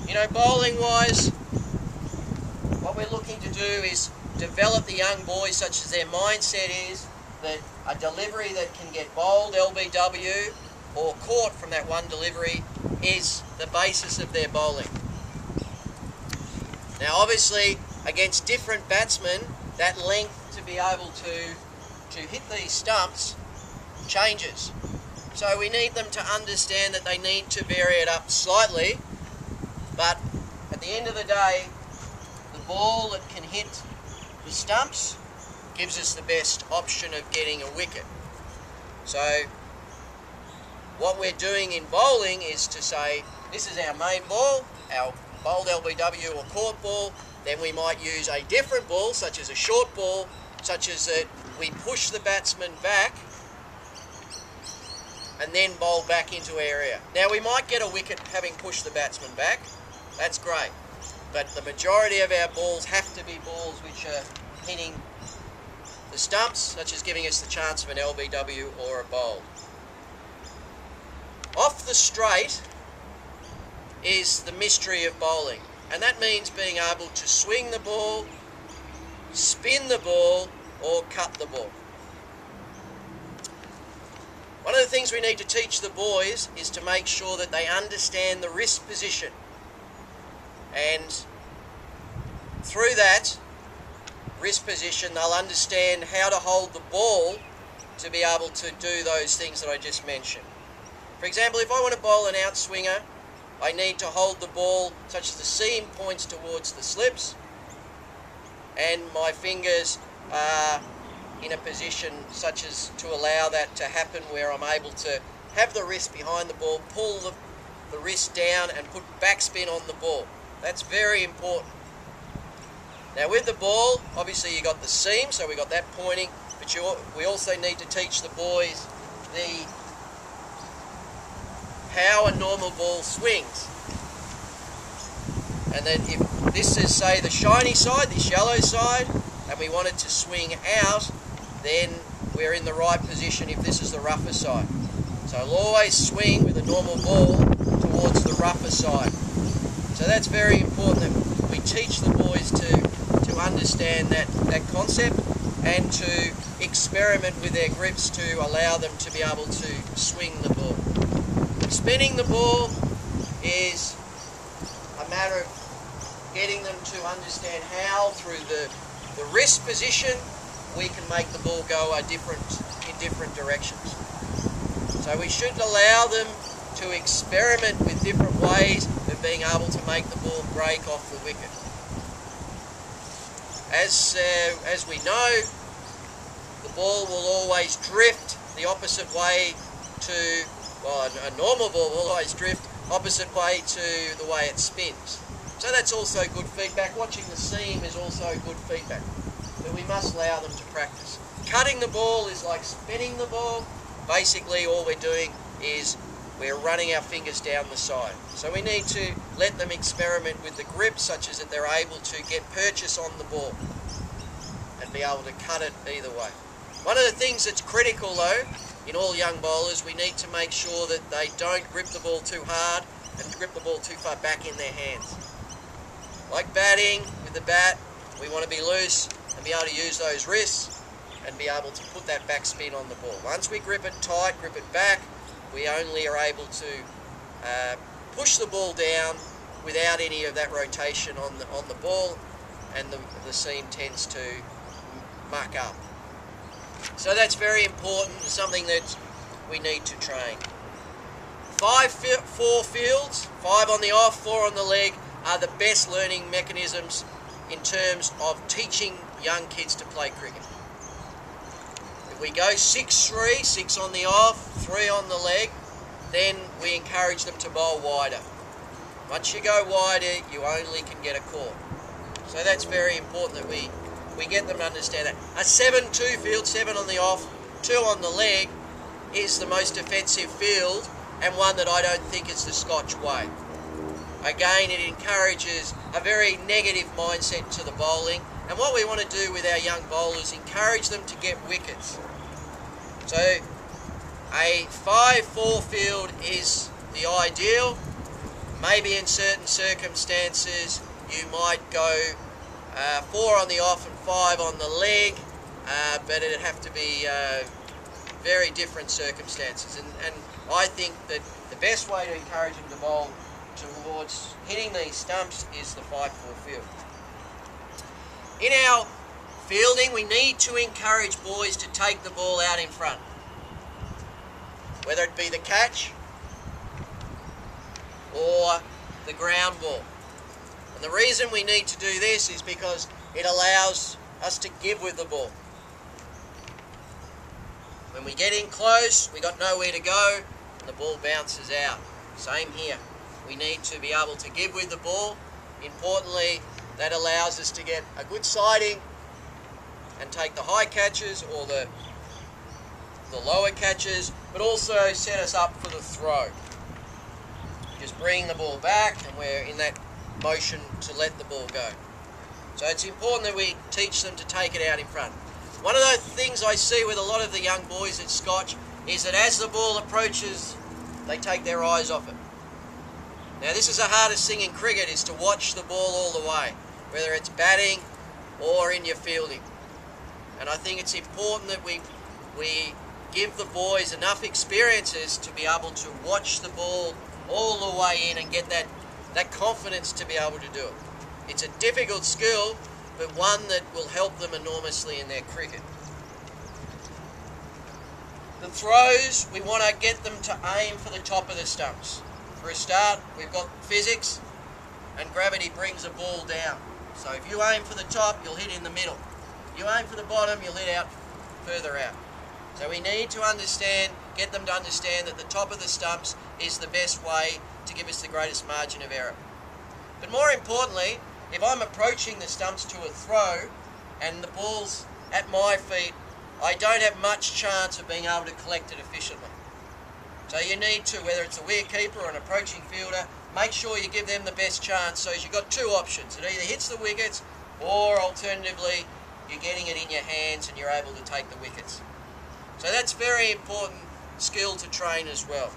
You know, bowling wise, what we're looking to do is develop the young boys such as their mindset is that a delivery that can get bowled, LBW, or caught from that one delivery is the basis of their bowling. Now obviously against different batsmen, that length to be able to hit these stumps changes. So we need them to understand that they need to vary it up slightly, but at the end of the day, the ball that can hit the stumps gives us the best option of getting a wicket. So what we're doing in bowling is to say, this is our main ball, our bowled LBW or caught ball. Then we might use a different ball, such as a short ball, such as that we push the batsman back and then bowl back into area. Now we might get a wicket having pushed the batsman back, that's great, but the majority of our balls have to be balls which are hitting the stumps, such as giving us the chance of an LBW or a bowl. Off the straight is the mystery of bowling, and that means being able to swing the ball, spin the ball, or cut the ball. One of the things we need to teach the boys is to make sure that they understand the wrist position, and through that wrist position they'll understand how to hold the ball to be able to do those things that I just mentioned. For example, if I want to bowl an outswinger, I need to hold the ball such that the seam points towards the slips and my fingers are in a position such as to allow that to happen, where I'm able to have the wrist behind the ball, pull the wrist down and put backspin on the ball. That's very important. Now with the ball, obviously you got the seam, so we got that pointing, but we also need to teach the boys how a normal ball swings. And then if this is, say, the shiny side, this yellow side, and we want it to swing out, then we're in the right position if this is the rougher side. So I'll always swing with a normal ball towards the rougher side. So that's very important that we teach the boys to understand that concept and to experiment with their grips to allow them to be able to swing the ball. Spinning the ball is a matter of getting them to understand how, through the wrist position, we can make the ball go in different directions. So we should allow them to experiment with different ways of being able to make the ball break off the wicket. As we know, the ball will always drift the opposite way to, well, a normal ball will always drift opposite way to the way it spins. So that's also good feedback. Watching the seam is also good feedback, but we must allow them to practice. Cutting the ball is like spinning the ball. Basically all we're doing is we're running our fingers down the side. So we need to let them experiment with the grip, such as that they're able to get purchase on the ball and be able to cut it either way. One of the things that's critical though, in all young bowlers, we need to make sure that they don't grip the ball too hard and grip the ball too far back in their hands. Like batting with the bat, we want to be loose and be able to use those wrists and be able to put that back spin on the ball. Once we grip it tight, grip it back, we only are able to push the ball down without any of that rotation on the ball, and the seam tends to muck up. So that's very important, something that we need to train. 5-4 fields, 5 on the off, 4 on the leg, are the best learning mechanisms in terms of teaching young kids to play cricket. If we go 6-3, 6 on the off, 3 on the leg, then we encourage them to bowl wider. Once you go wider, you only can get a caught. So that's very important that we get them to understand that. A 7-2 field, 7 on the off, 2 on the leg, is the most offensive field, and one that I don't think is the Scotch way. Again, it encourages a very negative mindset to the bowling, and what we want to do with our young bowlers, encourage them to get wickets. So a 5-4 field is the ideal. Maybe in certain circumstances you might go 4 on the off and 5 on the leg, but it'd have to be very different circumstances. And I think that the best way to encourage them to bowl towards hitting these stumps is the 5-4 field. In our fielding, we need to encourage boys to take the ball out in front, whether it be the catch or the ground ball. And the reason we need to do this is because it allows us to give with the ball. When we get in close, we got nowhere to go and the ball bounces out. Same here. We need to be able to give with the ball. Importantly, that allows us to get a good sighting and take the high catches or the lower catches, but also set us up for the throw. Just bring the ball back and we're in that motion to let the ball go. So it's important that we teach them to take it out in front. One of the things I see with a lot of the young boys at Scotch is that as the ball approaches, they take their eyes off it. Now this is the hardest thing in cricket, is to watch the ball all the way, whether it's batting or in your fielding. And I think it's important that we give the boys enough experiences to be able to watch the ball all the way in and get that confidence to be able to do it. It's a difficult skill, but one that will help them enormously in their cricket. The throws, we want to get them to aim for the top of the stumps. For a start, we've got physics, and gravity brings the ball down. So if you aim for the top, you'll hit in the middle. If you aim for the bottom, you'll hit out further out. So we need to get them to understand that the top of the stumps is the best way to give us the greatest margin of error. But more importantly, if I'm approaching the stumps to a throw and the ball's at my feet, I don't have much chance of being able to collect it efficiently. So you need to, whether it's a wicketkeeper or an approaching fielder, make sure you give them the best chance. So you've got two options. It either hits the wickets, or alternatively, you're getting it in your hands and you're able to take the wickets. So that's very important skill to train as well.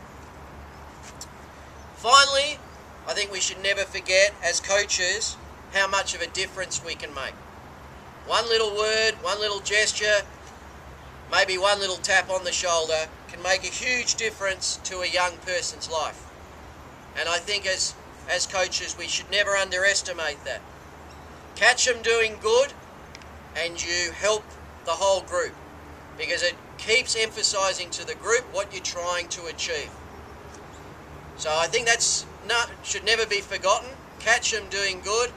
Finally, I think we should never forget, as coaches, how much of a difference we can make. One little word, one little gesture, maybe one little tap on the shoulder can make a huge difference to a young person's life. And I think as coaches, we should never underestimate that. Catch them doing good and you help the whole group, because it keeps emphasising to the group what you're trying to achieve. So I think should never be forgotten. Catch them doing good.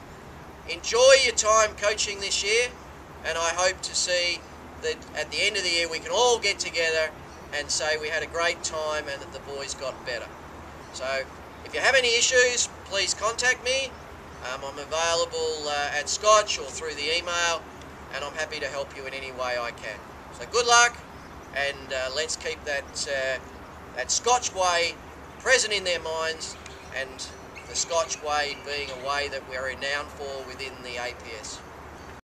Enjoy your time coaching this year, and I hope to see that at the end of the year we can all get together and say we had a great time and that the boys got better. So if you have any issues, please contact me. I'm available at Scotch or through the email, and I'm happy to help you in any way I can. So good luck, and let's keep that Scotch way present in their minds, and the Scotch way being a way that we're renowned for within the APS.